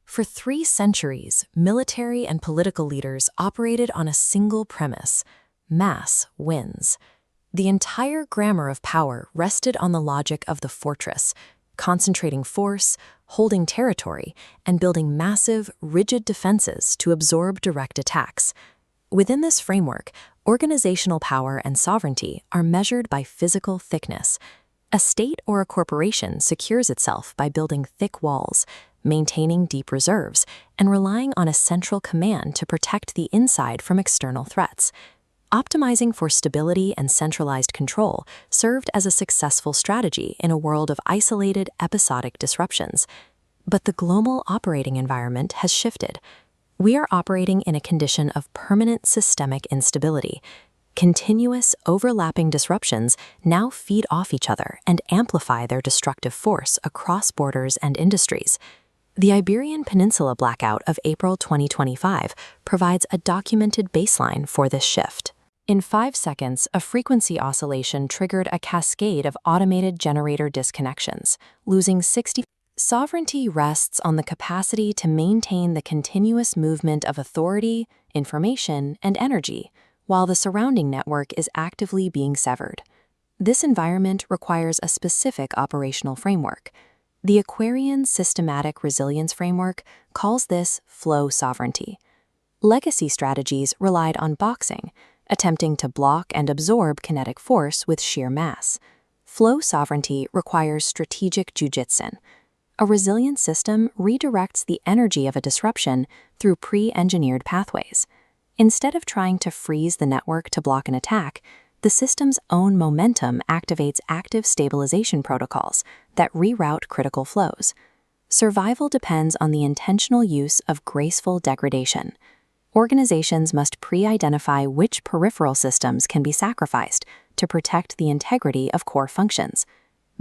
For 3 centuries, military and political leaders operated on a single premise: mass wins. The entire grammar of power rested on the logic of the fortress, concentrating force, holding territory, and building massive, rigid defenses to absorb direct attacks. Within this framework, organizational power and sovereignty are measured by physical thickness. A state or a corporation secures itself by building thick walls, maintaining deep reserves, and relying on a central command to protect the inside from external threats. Optimizing for stability and centralized control served as a successful strategy in a world of isolated, episodic disruptions. But the global operating environment has shifted. We are operating in a condition of permanent systemic instability. Continuous, overlapping disruptions now feed off each other and amplify their destructive force across borders and industries. The Iberian Peninsula blackout of April 2025 provides a documented baseline for this shift. In 5 seconds, a frequency oscillation triggered a cascade of automated generator disconnections, losing 60. Sovereignty rests on the capacity to maintain the continuous movement of authority, information, and energy, while the surrounding network is actively being severed. This environment requires a specific operational framework. The Aquarian Systematic Resilience framework calls this flow sovereignty. Legacy strategies relied on boxing, attempting to block and absorb kinetic force with sheer mass. Flow sovereignty requires strategic jujitsu. A resilient system redirects the energy of a disruption through pre-engineered pathways. Instead of trying to freeze the network to block an attack, the system's own momentum activates active stabilization protocols that reroute critical flows. Survival depends on the intentional use of graceful degradation. Organizations must pre-identify which peripheral systems can be sacrificed to protect the integrity of core functions.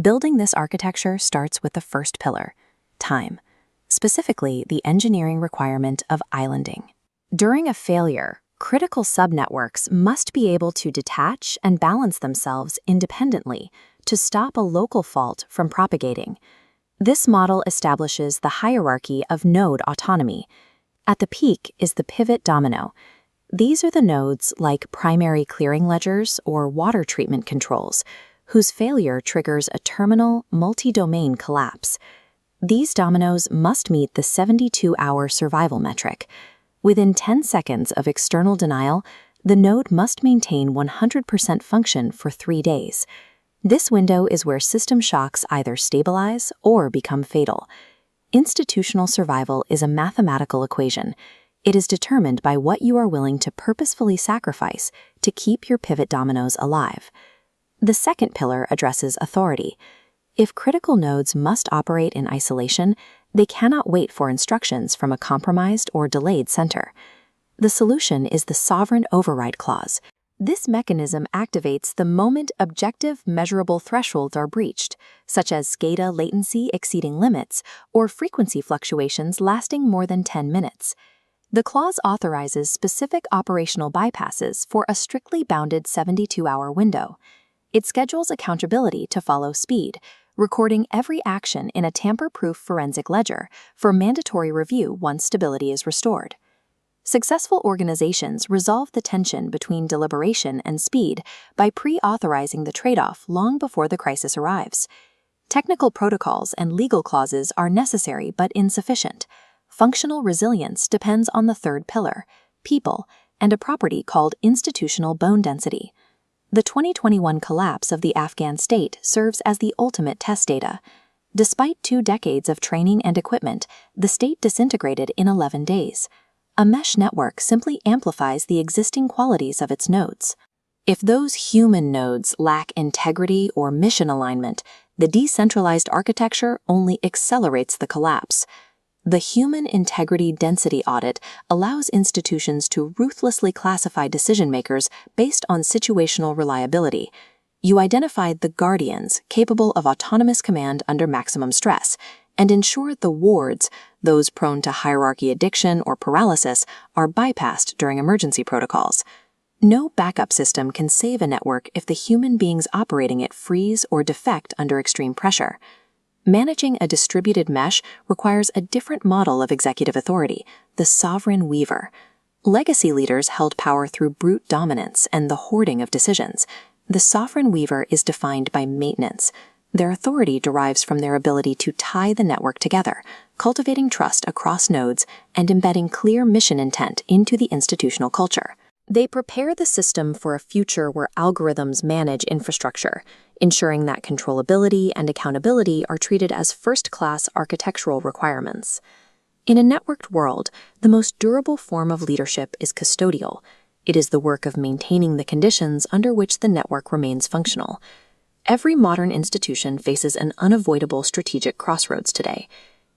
Building this architecture starts with the first pillar: time, specifically the engineering requirement of islanding. During a failure, critical subnetworks must be able to detach and balance themselves independently to stop a local fault from propagating. This model establishes the hierarchy of node autonomy. At the peak is the pivot domino. These are the nodes like primary clearing ledgers or water treatment controls, whose failure triggers a terminal, multi-domain collapse. These dominoes must meet the 72-hour survival metric. Within 10 seconds of external denial, the node must maintain 100% function for 3 days. This window is where system shocks either stabilize or become fatal. Institutional survival is a mathematical equation. It is determined by what you are willing to purposefully sacrifice to keep your pivot dominoes alive. The second pillar addresses authority. If critical nodes must operate in isolation, they cannot wait for instructions from a compromised or delayed center. The solution is the sovereign override clause. This mechanism activates the moment objective measurable thresholds are breached, such as SCADA latency exceeding limits or frequency fluctuations lasting more than 10 minutes. The clause authorizes specific operational bypasses for a strictly bounded 72-hour window. It schedules accountability to follow speed, recording every action in a tamper-proof forensic ledger for mandatory review once stability is restored. Successful organizations resolve the tension between deliberation and speed by pre-authorizing the trade-off long before the crisis arrives. Technical protocols and legal clauses are necessary but insufficient. Functional resilience depends on the third pillar, people, and a property called institutional bone density. The 2021 collapse of the Afghan state serves as the ultimate test data. Despite 2 decades of training and equipment, the state disintegrated in 11 days. A mesh network simply amplifies the existing qualities of its nodes. If those human nodes lack integrity or mission alignment, the decentralized architecture only accelerates the collapse. The Human Integrity Density Audit allows institutions to ruthlessly classify decision-makers based on situational reliability. You identify the guardians capable of autonomous command under maximum stress, and ensure the wards, those prone to hierarchy addiction or paralysis, are bypassed during emergency protocols. No backup system can save a network if the human beings operating it freeze or defect under extreme pressure. Managing a distributed mesh requires a different model of executive authority, the sovereign weaver. Legacy leaders held power through brute dominance and the hoarding of decisions. The sovereign weaver is defined by maintenance. Their authority derives from their ability to tie the network together, cultivating trust across nodes and embedding clear mission intent into the institutional culture. They prepare the system for a future where algorithms manage infrastructure, ensuring that controllability and accountability are treated as first-class architectural requirements. In a networked world, the most durable form of leadership is custodial. It is the work of maintaining the conditions under which the network remains functional. Every modern institution faces an unavoidable strategic crossroads today.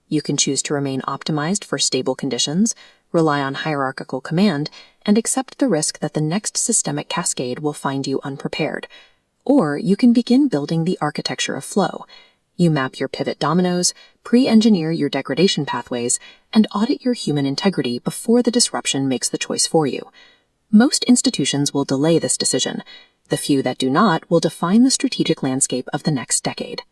You can choose to remain optimized for stable conditions, rely on hierarchical command, and accept the risk that the next systemic cascade will find you unprepared. Or you can begin building the architecture of flow. You map your pivot dominoes, pre-engineer your degradation pathways, and audit your human integrity before the disruption makes the choice for you. Most institutions will delay this decision. The few that do not will define the strategic landscape of the next decade.